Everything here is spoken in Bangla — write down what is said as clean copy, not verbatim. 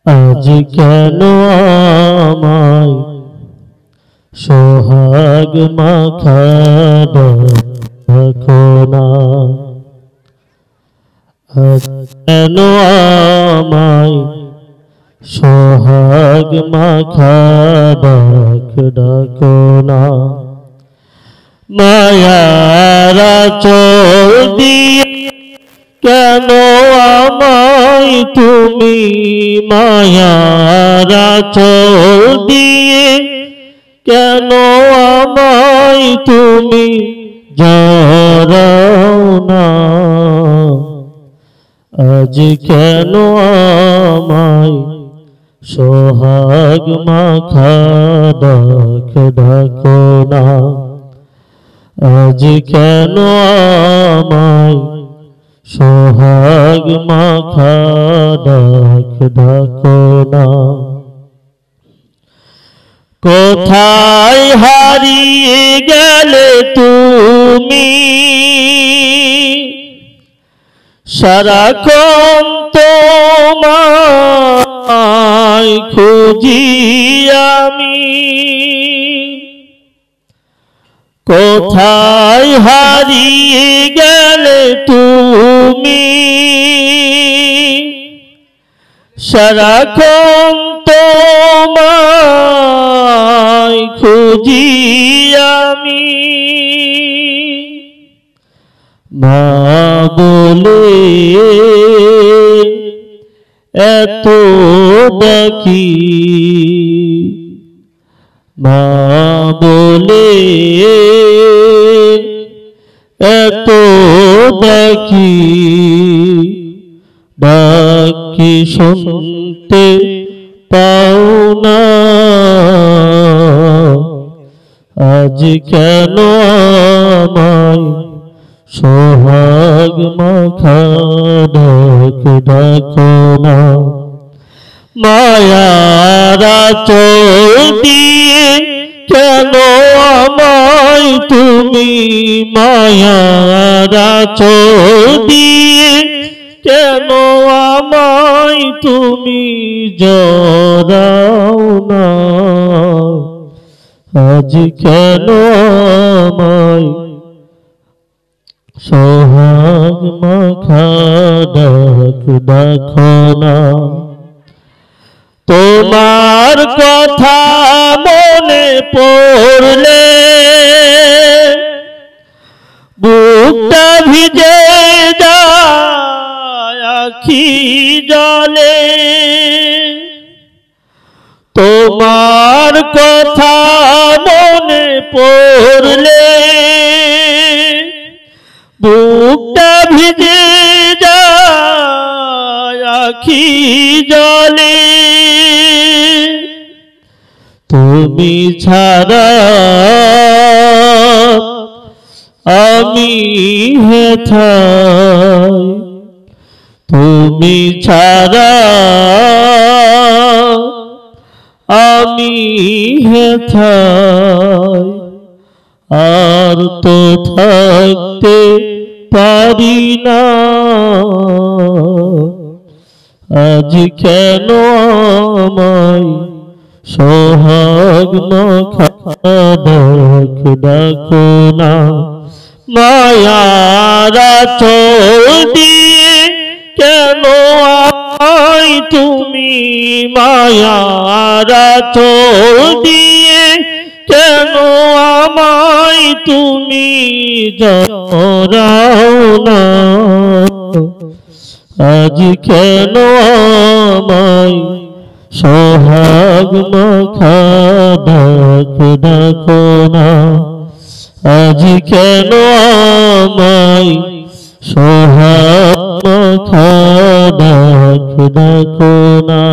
আজ কেন আমায় সোহাগ মাখা ডাকো না, আজ কেন আমায় সোহাগ মাখা ডাকো না। মায়ার আঁচল দিয়ে কেন আমায় তুমি, মায়ার আঁচল দিয়ে কেন আমায় তুমি জড়াও না। আজ কেন আমায় সোহাগ মাখা ডাকো না। আজ কেন আমায় সোহাগ মাখা ডাকো না। কোথায় হারিয়ে গেলে তুমি, সারাক্ষণ তোমায় খুঁজি আমি। কোথায় হারিয়ে গেলে তুমি, সারাক্ষণ তোমায় খুঁজি আমি। মা বলে এত ডাকি, মা বলে এত ডাকি, ডাকি শুনতে পাও না। আজ কেন আমায় সোহাগ মাখা ডাকো না। মায়ার আঁচল দিয়ে কেন আমায় তুমি, মায়ার আঁচল দিয়ে কেন আমায় তুমি জড়াও না। আজ কেন আমায় সোহাগ মাখা ডাকো না। তোমার কথা মনে পড়লে বুকটা ভিজে যায় আখি জলে। তোমার কথা মনে পড়লে বুকটা ভিজে যায় আখি জলে। তুমি ছাড়া আমি হেথায়, তুমি ছাড়া আমি হেথায়, আর তো থাকতে পারি না। আজ কেন আমায় সোহাগ মাখা ডাকো না। মায়ার আঁচল দিয়ে কেন আমায় তুমি, মায়ার আঁচল দিয়ে কেন আমায় তুমি জড়াও না। আজ কেন আমায় সোহাগ মাখা ডাকো না। আজ কেন আমায় সোহাগ মাখা ডাকো না।